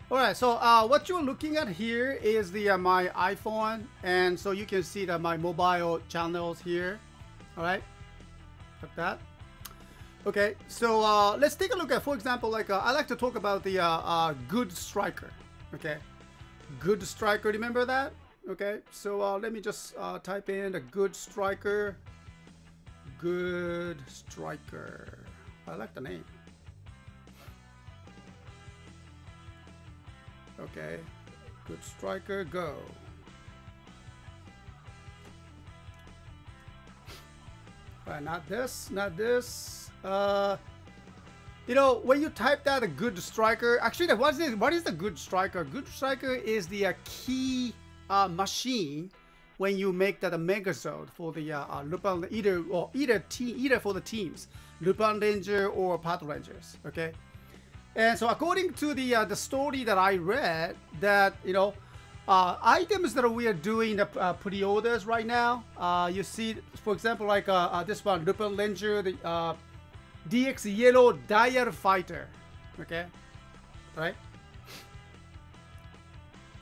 All right, so what you're looking at here is the my iPhone, and so you can see that my mobile channels here. All right, like that. Okay, so let's take a look at, for example, like I like to talk about the good striker. Okay, good striker. Remember that? Okay, so let me just type in a good striker. Good striker. I like the name. Okay, good striker, go. Not this, not this. You know, when you type that a good striker, actually, what is the good striker? Good striker is the key machine when you make that a megazord for the Lupin, either for the teams, Lupinranger or Patorangers. Okay. And so according to the story that I read, that, you know, items that we are doing the pre-orders right now, you see, for example, like this one, Lupinranger, the DX Yellow Dial Fighter, okay, right?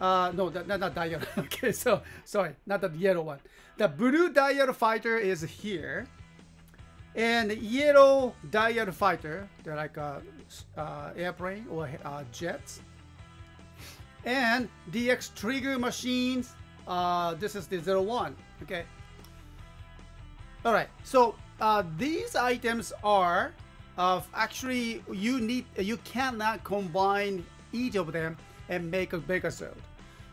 No, not Dial. Okay, so sorry, not the yellow one. The blue Dial Fighter is here. And yellow Dial Fighter, they're like airplane or jets. And DX Trigger Machines, this is the 01. Okay. All right. So these items are actually you cannot combine each of them and make a megazord,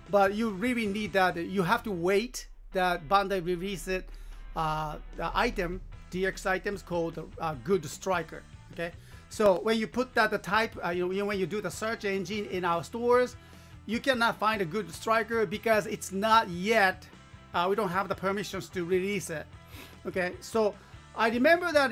but you really need that. You have to wait that Bandai release it the item. DX items called good striker. Okay, so when you put that the type, when you do the search engine in our stores, you cannot find a good striker because it's not yet. We don't have the permissions to release it. Okay, so I remember that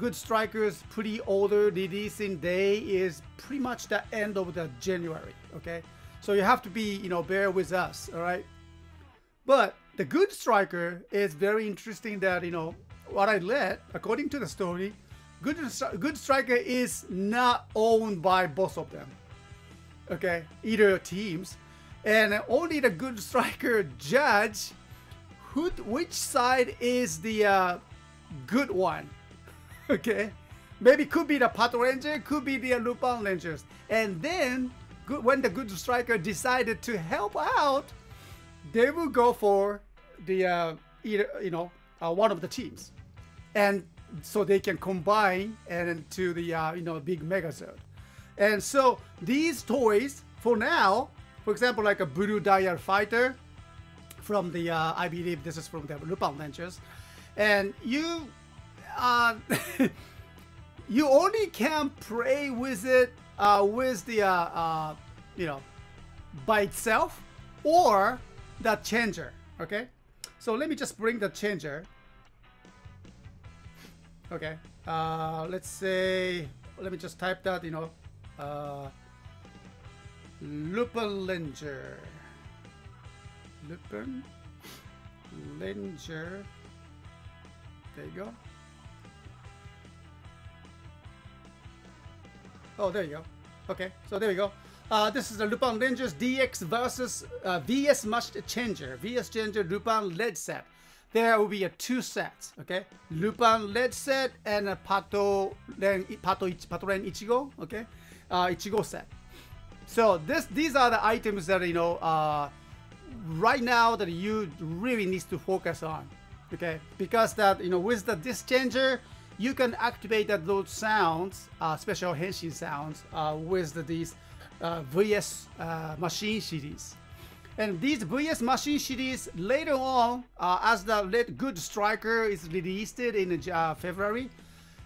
good strikers pre-order releasing day is pretty much the end of the January. Okay, so you have to be bear with us. All right. But the good striker is very interesting that, what I read, according to the story, good striker is not owned by both of them. Okay, either teams. And only the good striker judge which side is the good one. Okay, maybe could be the Patoranger, could be the Lupinrangers. And then when the good striker decided to help out, they will go for the one of the teams, and so they can combine and to the big megazord. And so these toys for now, for example, like a blue Dial Fighter from the I believe this is from the Lupinrangers, and you you only can play with it with the by itself or the changer. Okay, so let me just bring the changer. Okay, let's say, let me just type that, Lupinranger. Lupinranger. There you go. Oh, there you go. Okay, so there we go. This is the Lupinranger's DX versus VS Changer Lupin LED set. There will be two sets, okay? Lupin LED set and a Patoran Ichigo, okay? Ichigo set. So these are the items that right now that you really need to focus on, okay? Because that with this changer, you can activate those sounds, special henshin sounds, with these VS machine series. And these VS machine series later on, as the good striker is released in February,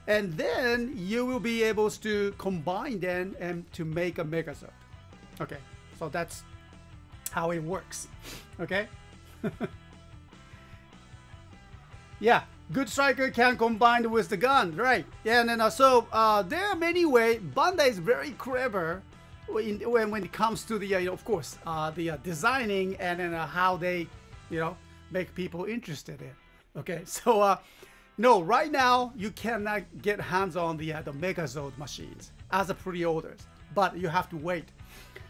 and then you will be able to combine them and to make a megazord. Okay, so that's how it works. Okay. Yeah, good striker can combine with the gun, right? Yeah, and then so there are many ways. Bandai is very clever when it comes to the of course the designing and then how they make people interested in. Okay, so no, right now you cannot get hands on the megazord machines as a pre-orders, but you have to wait.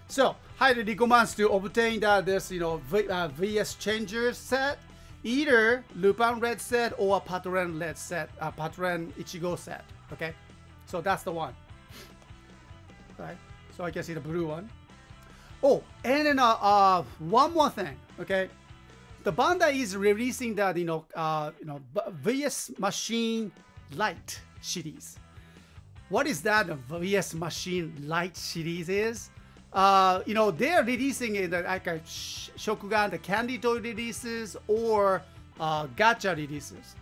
So highly recommends to obtain this VS changer set, either Lupin red set or Patoranger red set, Patoranger Ichigo set. Okay, so that's the one. Right. So I can see the blue one. Oh, and then one more thing. Okay, the Bandai is releasing that VS Machine Lite series. What is that? The VS Machine Lite series is? They're releasing it like a Shokugan, the candy toy releases or gacha releases.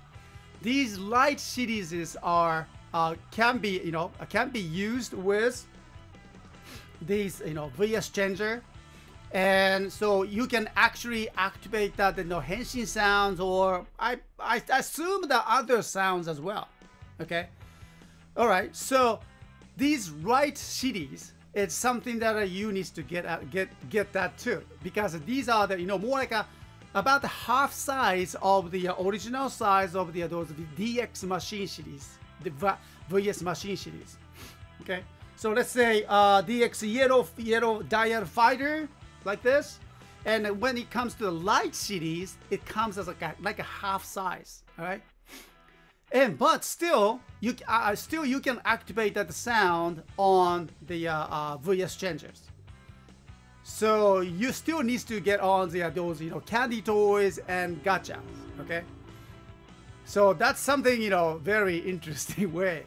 These light series are can be used with these VS changer, and so you can actually activate that henshin sounds, or I assume the other sounds as well. Okay, all right. So these light series, it's something that you need to get that too, because these are the more like about the half size of the original size of those DX machine series, the VS machine series. Okay, so let's say DX yellow dial fighter like this, and when it comes to the light series, it comes as like a half size. All right. But still, you can activate that sound on the VS changers. So you still need to get on those candy toys and gachas. Okay. So that's something very interesting way.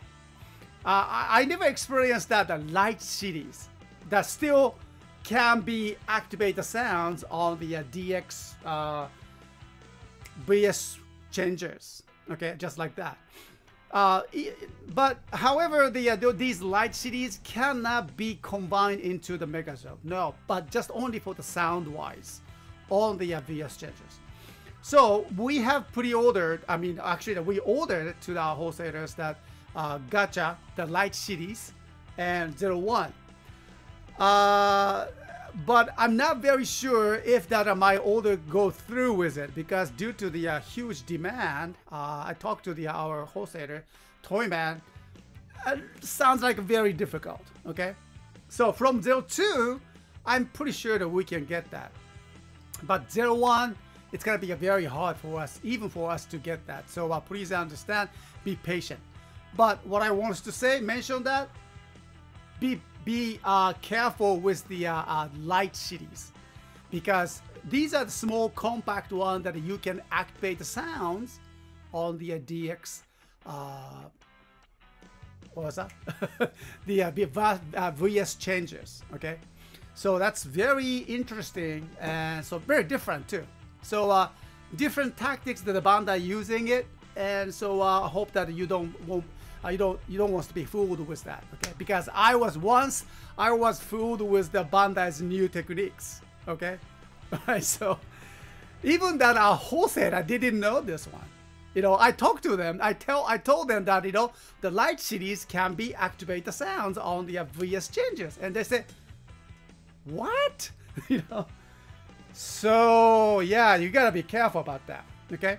I never experienced that the light series that still can be activate the sounds on the DX VS changers. Okay, just like that. But however, these light series cannot be combined into the Megazord. No, but just only for the sound wise on the VS changers. So we have pre-ordered. I mean, actually, we ordered to our wholesalers that gacha, the light series, and 01. But I'm not very sure if that my order go through with it, because due to the huge demand, I talked to our wholesaler, Toyman. Sounds like very difficult. Okay, so from 02, I'm pretty sure that we can get that. But 01, it's gonna be very hard for us, even for us to get that. So please understand, be patient. But what I want to say, mention that, be careful with the light series, because these are the small compact ones that you can activate the sounds on the DX. What was that? the VS changers. Okay, so that's very interesting, and so very different too. So different tactics that the Bandai using it, and so I hope that you don't want to be fooled with that. Okay, because I was fooled with the Bandai's new techniques. Okay, alright. So even that our wholesaler didn't know this one. I talked to them. I told them that the light series can be activate the sounds on the VS changes, and they said, what? So yeah, you gotta be careful about that. Okay.